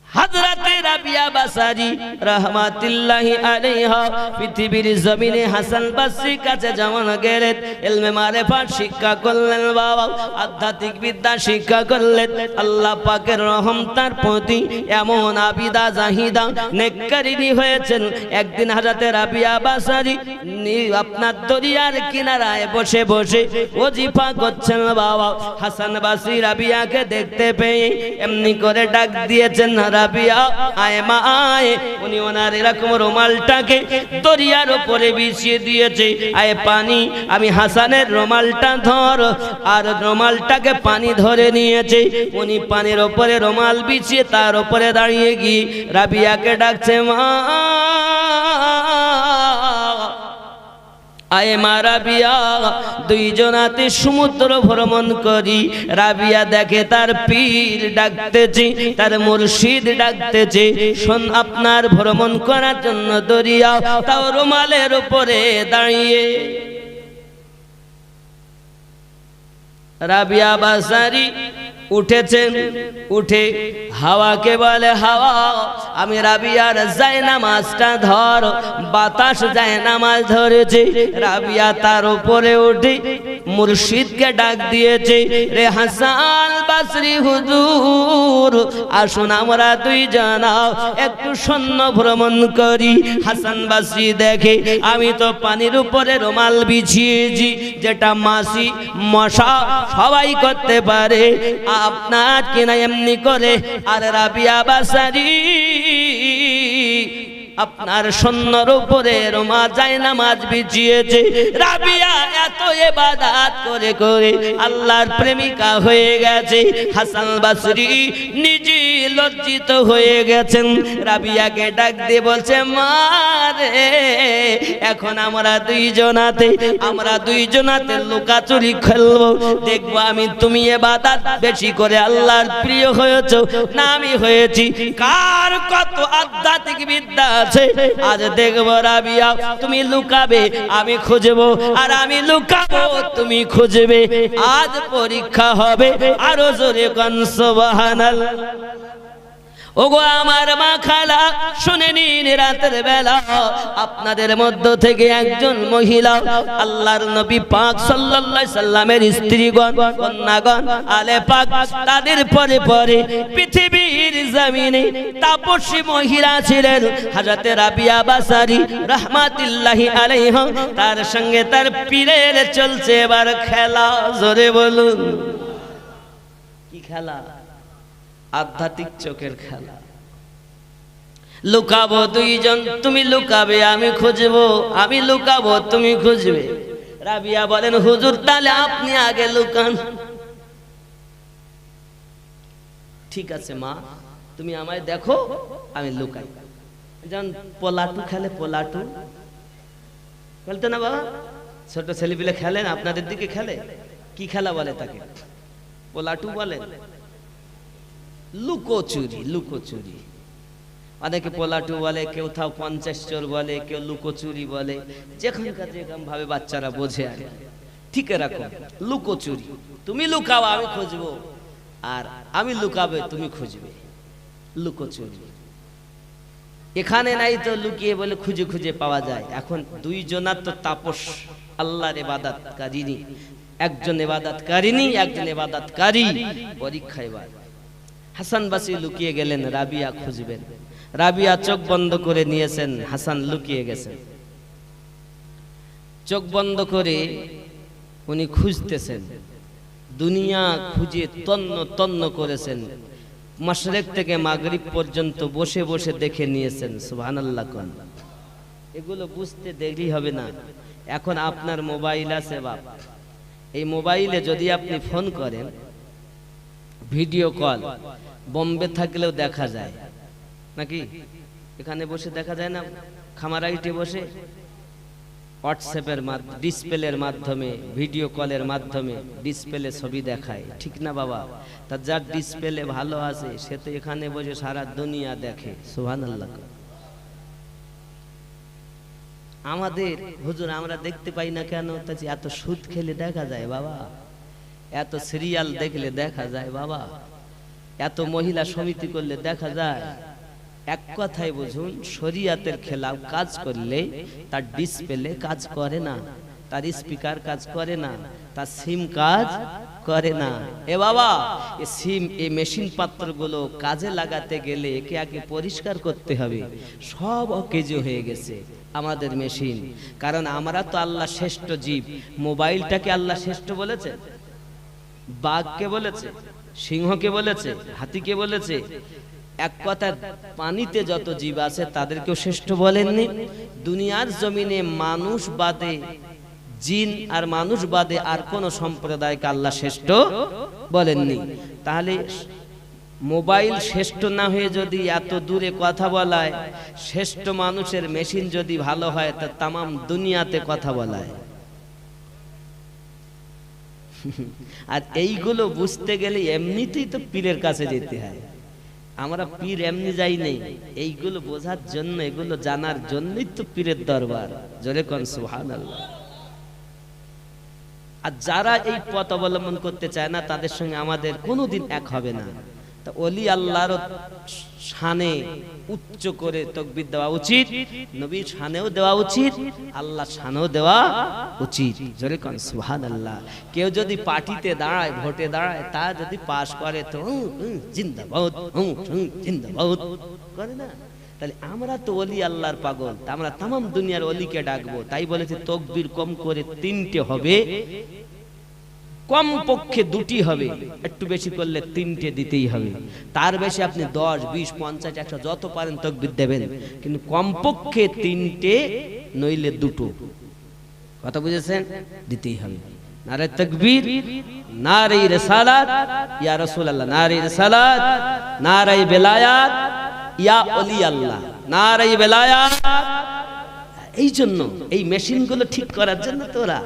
हजरत रबिया बासारी रहमाতুল্লাহি আলাইহা পৃথিবীর জমিনে হাসান বসরির কাছে যেমন গেলেন, ইলমে মারিফাত শিক্ষা করলেন, বাবা আধ্যাত্মিক বিদ্যা শিক্ষা করলেন। আল্লাহ পাকের রহম তার প্রতি এমন আবিদা জাহিদা নেককারিনী হয়েছেন। একদিন হযরত রাবিয়া বাসারি আপনার দরিয়ার কিনারায় বসে বসে ওজিফা করছেন। বাবা হাসান বসরি রাবিয়াকে দেখতে পেয়ে এমনি করে ডাক দিয়েছেন, রাবিয়া আয় মা আয়। উনি ওনার এরকম রুমালটাকে দরিয়ার উপরে বিছিয়ে দিয়েছে। আয় পানি, আমি হাসানের রুমালটা ধর। আর রুমালটাকে পানি ধরে নিয়েছে। উনি পানির উপরে রুমাল বিছিয়ে তার উপরে দাঁড়িয়ে গিয়ে রাবিয়াকে ডাকছে, মা আয় মা রাবিয়া। দুইজনাতে সমুদ্র ভ্রমণ করি। রাবিয়া দেখে তার পীর ডাকতেছে, তার মুর্শিদ ডাকতেছে। শোন, আপনার ভ্রমণ করার জন্য দরিয়া, তাও রুমালের উপরে দাঁড়িয়ে। রাবিয়া বাসারি উঠেছেন, উঠে হাওয়াকে বলে, হাওয়া আমি রাবিয়ার জায়নামাজটা ধর। বাতাস জায়নামাজ ধরেছে। রাবিয়া তার উপরে উঠে মুর্শিদকে ডাক দিয়েছে, রে হাসান বসরি হুজুর, আসুন আমরা দুইজনা একটু সৈন্য ভ্রমণ করি। হাসান বসরি দেখে আমি তো পানির উপরে রুমাল বিছিয়েছি, যেটা মাছি মশা সবাই করতে পারে, আপনার কিনা এমনি করে। আর রাবিয়া বাসারি আপনার সন্ন্যর উপরে রোমা যায় নামাজ বিছিয়েছে। রাবিয়া এত ইবাদত করে করে আল্লাহর প্রেমিকা হয়ে গেছে। হাসান বসরি নিজে লজ্জিত হয়ে গেছেন। রাবিয়াকে ডাক দিয়ে বলছে, মা রে, এখন আমরা দুইজনাতে লুকাচুরি খেলবো, দেখবো আমি তুমি ইবাদত বেশি করে আল্লাহর প্রিয় হয়েছো না আমি হয়েছি, কার কত আধ্যাত্মিক বিদ্যা আছে। আজ দেখবো রাবিয়া তুমি লুকাবে আমি খুঁজবো, আর আমি লুকাবো তুমি খুঁজবে। আজ পরীক্ষা হবে, আরো জোরে কোন সুবহানাল্লাহ। ওগো আমার মা খালা, শুনে নিন, রাতের বেলা আপনাদের মধ্য থেকে একজন মহিলা আল্লাহর নবী পাক সাল্লাল্লাহু আলাইহি সাল্লামের স্ত্রীগণ, কন্যাগণ, আলে পাক, তাদের পরে পরে পৃথিবীর জমিনে তাপসী মহিলা ছিলেন হযরত রাবিয়া বাসারি রাহমাতুল্লাহি আলাইহা। তার সঙ্গে তার পীরের চলছে এবার খেলা। জোরে বলুন, কি খেলা? আধ্যাত্মিক চোখের খেলা। লুকাবো দুইজন, তুমি লুকাবে আমি খুঁজবো, আমি লুকাবো তুমি খুঁজবে। রাবিয়া বলেন, হুজুর তাহলে আপনি আগে লুকান। ঠিক আছে মা, তুমি আমায় দেখো, আমি লুকাই। যেমন পোলাটু খেলে, পোলাটু বলতো না বাবা, ছোট ছেলেপিলে খেলেন, আপনাদের দিকে খেলে, কি খেলা বলে তাকে? পোলাটু বলেন। লুকোচুরি, লুকোচুরি। অনেকে পোলাটু বলে, কেউ থাও 50 চোর বলে, কেউ লুকোচুরি বলে, যেখানকার যেরকম ভাবে বাচ্চারা বোঝে আর ঠিক এরকম লুকোচুরি। তুমি লুকাও আমি খুঁজবো, আর আমি লুকাবে তুমি খুঁজবে, লুকোচুরি। এখানে নাই তো লুকিয়ে বলে খুঁজে খুঁজে পাওয়া যায়। এখন দুইজনার তো তাপস, আল্লাহর ইবাদতকারিনী, একজন ইবাদতকারিনী একজন ইবাদতকারী, পরীক্ষা এবার। হাসান বসরি লুকিয়ে গেলেন, রাবিয়া খুঁজবেন। রাবিয়া চোখ বন্ধ করে নিয়েছেন, হাসান লুকিয়ে গেছেন। চোখ বন্ধ করে উনি খুঁজতেছেন, দুনিয়া খুঁজে তন্ন তন্ন করেছেন, মাশরিক থেকে মাগরিব পর্যন্ত বসে বসে দেখে নিয়েছেন। সুবহানাল্লাহ। কোন এগুলো বুঝতে দেরি হবে না। এখন আপনার মোবাইল আছে বাপ, এই মোবাইলে যদি আপনি ফোন করেন, ভিডিও কল, বোম্বে থাকলেও দেখা যায় নাকি? এখানে বসে দেখা যায় না? খামারাইটে বসে হোয়াটসঅ্যাপের মাধ্যমে, ডিসপ্লের মাধ্যমে, ভিডিও কলের মাধ্যমে ডিসপ্লে ছবি দেখায়, ঠিক না বাবা? তা যার ডিসপ্লে ভালো আছে সে তো এখানে বসে সারা দুনিয়া দেখে। সুবহানাল্লাহ। আমাদের হুজুর আমরা দেখতে পাই না কেন? তা এত সুদ খেলে দেখা যায় বাবা, এত সিরিয়াল দেখলে দেখা যায় বাবা, এত মহিলা সমিতি করলে দেখা যায়। এক কথায় বুঝুন, শরীয়তের খেলাফ কাজ করলে তার ডিসপ্লে কাজ করে না, তার স্পিকার কাজ করে না, তার সিম কাজ করে না। এ বাবা, এই সিম, এই মেশিন পাত্রগুলো কাজে লাগাতে গেলে একে আগে পরিষ্কার করতে হবে। সব অকেজো হয়ে গেছে আমাদের মেশিন, কারণ আমরা তো আল্লাহ শ্রেষ্ঠ জীব। মোবাইলটাকে আল্লাহ শ্রেষ্ঠ বলেছে? বাঘকে বলেছে? সিংহকে বলেছে? হাতিকে বলেছে? এক কথা, পানিতে যত জীব আছে তাদেরকেও শ্রেষ্ঠ বলেননি। দুনিয়ার জমিনে মানুষ বাদে, জিন আর মানুষ বাদে আর কোন সম্প্রদায়কে আল্লাহ শ্রেষ্ঠ বলেননি। তাহলে মোবাইল শ্রেষ্ঠ না হয়ে যদি এত দূরে কথা বলায়, শ্রেষ্ঠ মানুষের মেশিন যদি ভালো হয়, তা তামাম দুনিয়াতে কথা বলায়। আর এইগুলো বুঝতে গেলে এমনিতেই তো পীরের কাছে যেতে হয়। আমরা পীর এমনি যাই নেই, এইগুলো বোঝার জন্য, এগুলো জানার জন্যই তো পীরের দরবার। জোরে কোন সুবহানাল্লাহ। আর যারা এই পথ অবলম্বন করতে চায় না, তাদের সঙ্গে আমাদের কোনোদিন এক হবে না। তা ওলি আল্লাহর শানে উচ্চ করে তাকবীর দেওয়া উচিত, নবীর শানেও দেওয়া উচিত, আল্লাহর শানেও দেওয়া উচিত। জোরে কোন সুবহানাল্লাহ। কেউ যদি পার্টিতে দাঁড়ায়, ভোটে দাঁড়ায়, তা যদি পাস করে তো জিন্দাবাদ জিন্দাবাদ করে না, তাহলে আমরা তো ওলি আল্লাহর পাগল, তা আমরা তামাম দুনিয়ার ওলিকে ডাকবো। তাই বলেছে তাকবীর কম করে 3টে হবে, কম পক্ষে দুটি হবে, একটু বেশি করলে তিনটে দিতেই হবে। তার বেশি আপনি 10, 20, 50, 100 যত পারেন তাকবীর দেবেন, কিন্তু কম পক্ষে তিনটে নইলে দুটো। কথা বুঝেছেন? দিতেই হবে। নারে তাকবীর, নারে রিসালাত, ইয়া রাসূলুল্লাহ, নারে রিসালাত, নারে বেলায়াত, ইয়া ওলি আল্লাহ, নারে বেলায়াত। এই জন্য এই মেশিনগুলো ঠিক করার জন্য তোরা,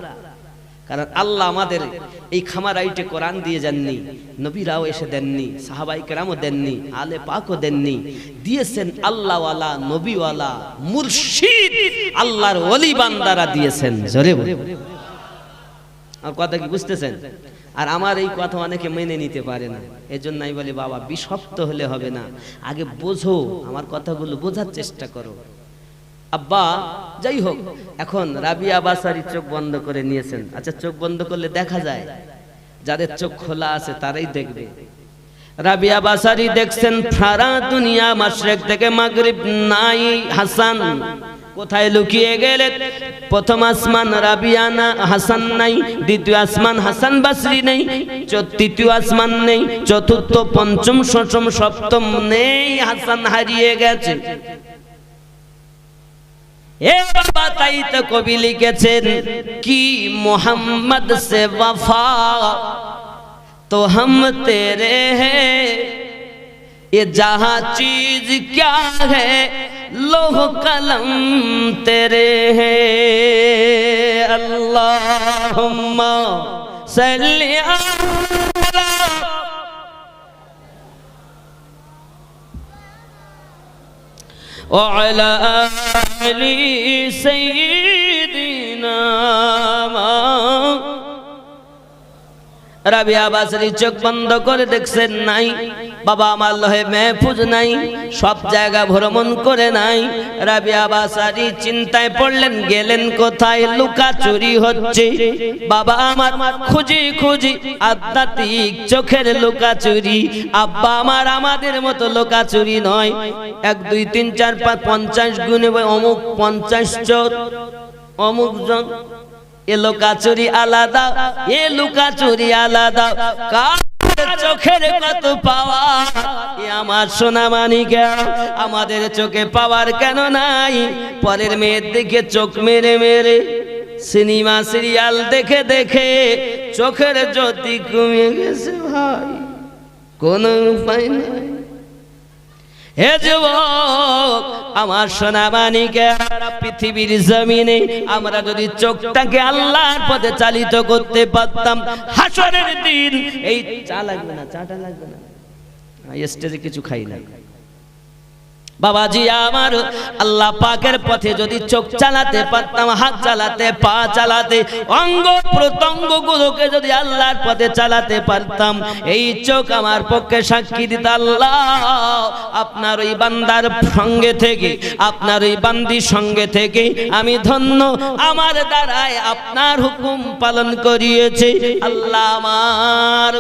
কারণ আল্লাহ আমাদের এই খামারাইটে কোরআন দিয়ে যাননি, নবীরাও এসে দেননি, সাহাবাই কেরামও দেননি, আলে পাকও দেননি, দিয়েছেন আল্লাহওয়ালা, নবীওয়ালা, মুর্শিদ, আল্লাহর ওলি বান্দারা দিয়েছেন। জোরে বলে আর কথা কি বুঝতেছেন? আর আমার এই কথা অনেকে মেনে নিতে পারে না, এজন্য আমি বলি বাবা বিশক্ত হলে হবে না, আগে বোঝো, আমার কথাগুলো বোঝার চেষ্টা করো। আব্বা যাই হোক, এখন রাবিয়া বাসারি চোখ বন্ধ করে নিয়েছেন। আচ্ছা, চোখ বন্ধ করলে দেখা যায়? যাদের চোখ খোলা আছে তারাই দেখবে। রাবিয়া বাসারি দেখছেন সারা দুনিয়া মাশরিক থেকে মাগরিব নাই, হাসান কোথায় লুকিয়ে গেলেন? প্রথম আসমান রাবিয়া না, হাসান নাই। দ্বিতীয় আসমান হাসান বাসরি নেই। তৃতীয় আসমান নেই। চতুর্থ, পঞ্চম, ষষ্ঠ, সপ্তম নেই, হাসান হারিয়ে গেছে। এ বাবা, তাই তো কবি লিখেছেন কি মোহাম্মদ সে वफा तो हम तेरे हैं, ये जहां चीज क्या है लोह कलम तेरे हैं। अल्लाहुम्मा सल्ली अला وعلى آل سيدنا। রাবিয়া বাসরি চোখ বন্ধ করে দেখছেন নাই, বাবা আমার লহে মেহফুজ নাই, সব জায়গা ভ্রমণ করে নাই। রাবিয়া বাসারি চিন্তায় পড়লেন, গেলেন কোথায়? লুকা চুরি হচ্ছে। বাবা আমার খুঁজি খুঁজি আধ্যাত্মিক চোখের লুকা চুরি। আব্বা আমার আমাদের মতো লুকা চুরি নয়, 1, 2, 3, 4, 5, 50 গুণে অমুক 50 চোর, অমুক জন। এ লুকা চুরি আলাদা, এ লুকা চুরি আলাদা। চোখের কত পাওয়া, আমার সোনা মানিকা, আমাদের চোখে পাওয়ার কেন নাই? পরের মেয়ের দিকে চোখ মেরে মেরে, সিনেমা সিরিয়াল দেখে দেখে চোখের জ্যোতি কমে গেছে ভাই, কোনো উপায় নাই। হে যুবক, আমার সোনা মানিকা, পৃথিবীর জমিনে আমরা যদি চোখটাকে আল্লাহর পথে চালিত করতে পারতাম, হাসরের দিন এই চা লাগবে না, চাটা লাগবে না, স্টেজে কিছু খাই না। বাবাজি আমার, আল্লাহ পাকের পথে যদি চোখ চালাতে পারতাম, হাত চালাতে, পা চালাতে, অঙ্গ প্রত্যঙ্গ গুলোকে যদি আল্লাহর পথে চালাতে পারতাম, এই চোখ আমার পক্ষে সাক্ষী দিত, আল্লাহ আপনার ওই বান্দার সঙ্গে থেকে, আপনার ওই বান্দির সঙ্গে থেকে আমি ধন্য, আমার দ্বারায় আপনার হুকুম পালন করিয়েছে। আল্লাহ আমার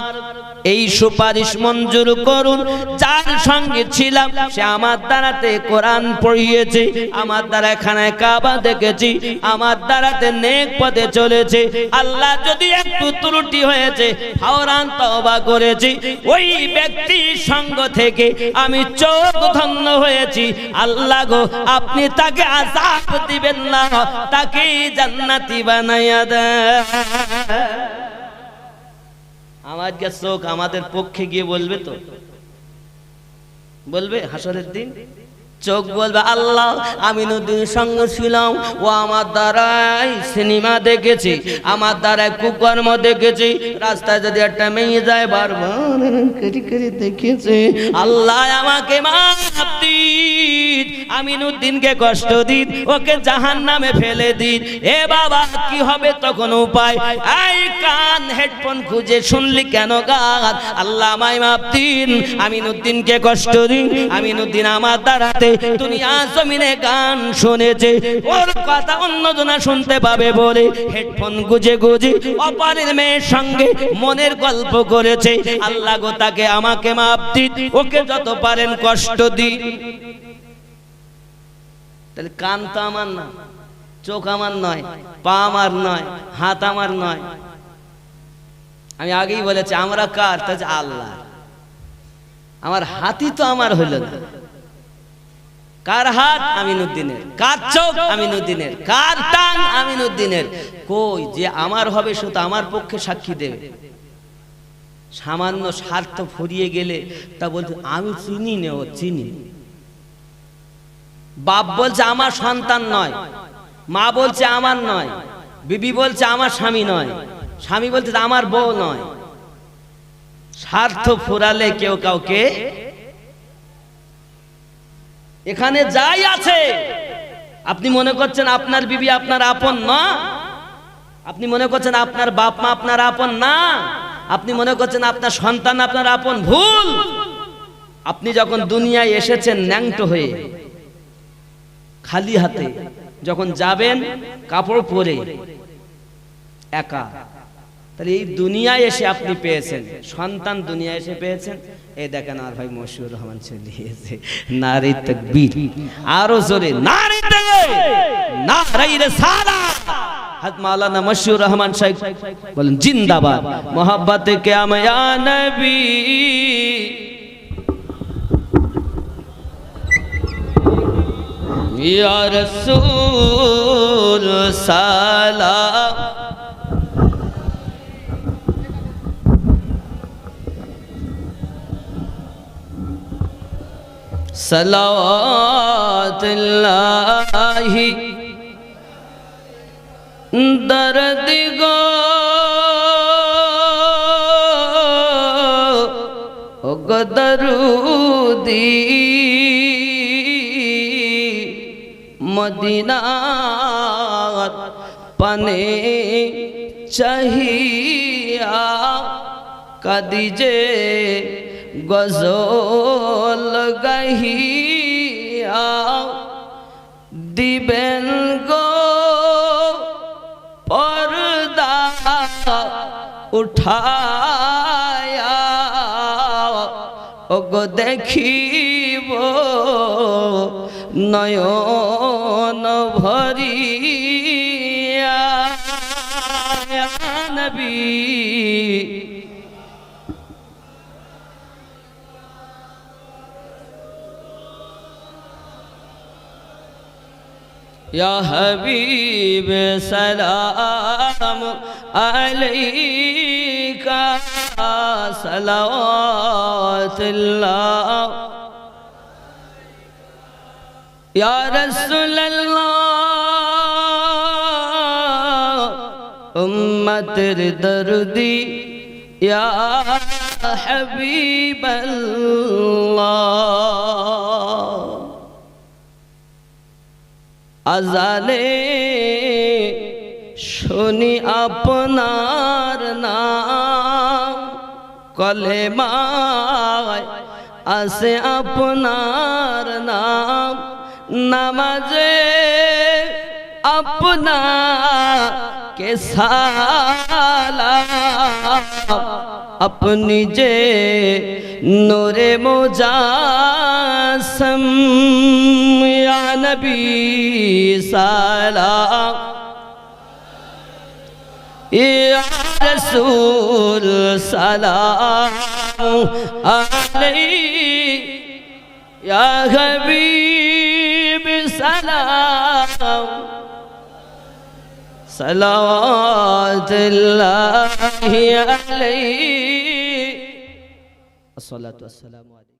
এই সুপারিশ মঞ্জুর করুন। যার সঙ্গে ছিলাম সে আমার দ্বারাতে কোরআন পড়িয়েছে, আমার দ্বারা খানায় কাবা দেখেছি, আমার দ্বারাতে নেক পথে চলেছে। আল্লাহ যদি একটু ত্রুটি হয়েছে, ফাওরান তওবা করেছি, ওই ব্যক্তির সঙ্গ থেকে আমি চোখ ধন্য হয়েছি। আল্লাহ গো, আপনি তাকে আযাব দিবেন না, তাকে জান্নাতি বানাইয়া দেন। আমার চোখ আমাদের পক্ষে গিয়ে বলবে তো, বলবে হাসরের দিন চোখ বলবে, আল্লাহ আমি নদীর সঙ্গে ছিলাম, ও আমার দ্বারাই সিনেমা দেখেছি, আমার দ্বারাই কুকর্ম দেখেছি, রাস্তায় যদি একটা মেয়ে যায় বারবার করে দেখেছে। আল্লাহ আমাকে মাফ দিন, আমি নুদ্দিনকে কষ্ট দিন, ওকে জাহান্নামে ফেলে দিন। এ বাবা কি হবে তখন উপায়? এই কান হেডফোন খুঁজে শুনলি কেন গান? আল্লাহ আমায় মাফ দিন, আমি নুদ্দিনকে কষ্ট দিন, আমি নুদ্দিন আমার দ্বারাতে দুনিয়া জমিনে গান শুনেছে, ওর কথা অন্যজনা শুনতে পাবে বলে হেডফোন গুজে গুজে অপরের মেয়ের সঙ্গে মনের গল্প করেছে। আল্লাহ গো, তাকে আমাকে মাফ দিন, ওকে যত পারেন কষ্ট দিন। তাহলে কান তো আমার না, চোখ আমার নয়, পা আমার নয়, হাত আমার নয়, আমি আগেই বলেছি আমরা কার, তা আল্লাহ। আমার হাতই তো আমার হইল না, কার হাত? আমিনুদ্দিনের। কার চোখ? আমিনুদ্দিনের। কার টান? আমিনুদ্দিনের। কই যে আমার হবে সে তো আমার পক্ষে সাক্ষী দেবে। সামান্য স্বার্থ ফুরিয়ে গেলে তা বলতে আমি চিনি নে, ও চিনি। বাপ বলছে আমার সন্তান নয়, মা বলছে আমার নয়, বিবি বলছে আমার স্বামী নয়, স্বামী বলছে আমার বউ নয়। স্বার্থ ফুরালে কেউ কাউকে, এখানে যাই আছে আপনি মনে করছেন আপনার বিবি আপনার আপন না, আপনি মনে করছেন আপনার বাপ মা আপনার আপন না, আপনি মনে করছেন আপনার সন্তান আপনার আপন, ভুল। আপনি যখন দুনিয়ায় এসেছেন ন্যাংটো হয়ে, খালি হাতে, যখন যাবেন কাপড় পরে একা, তাহলে এই দুনিয়ায় এসে আপনি পেয়েছেন সন্তান, দুনিয়ায় এসে পেয়েছেন। এই দেখেন আর ভাই মশিউর রহমান চলিয়েছে, নারী তাকবীর, আরো জোরে নারী তাকবীর, নারী রিসালাত। হযরত মাওলানা মশিউর রহমান সাহেব বলেন জিন্দাবাদ। মোহাব্বতে কিয়াম ইয়া নবী, ইয়া রাসূল সালাম, सलावतुल्लाहि दर्द गो दरूदी मदीना पने चाहिया कदीजे गजल गहिया दिबेन गो पर्दा उठाया ओगो देखिब नयन भरिया नबी या हबीब सलाम अलैका सलावतुल्लाह या रसूलल्लाह उम्मतेर दर्दी या हबीबल्लाह আজানে শুনি আপনার নাম, কলেমায় আছে আপনার নাম, নামাজে আপনাকে সালাম, আপনি যে নূরে মুজাসসম ইয়া নবী সালাম, ইয়া রাসূল সালাম আলাইহি, ইয়া হাবিব সালাম সালাওয়াতুল্লাহি আলাইহি। আসসালাতু ওয়াসসালামু আলাইহি।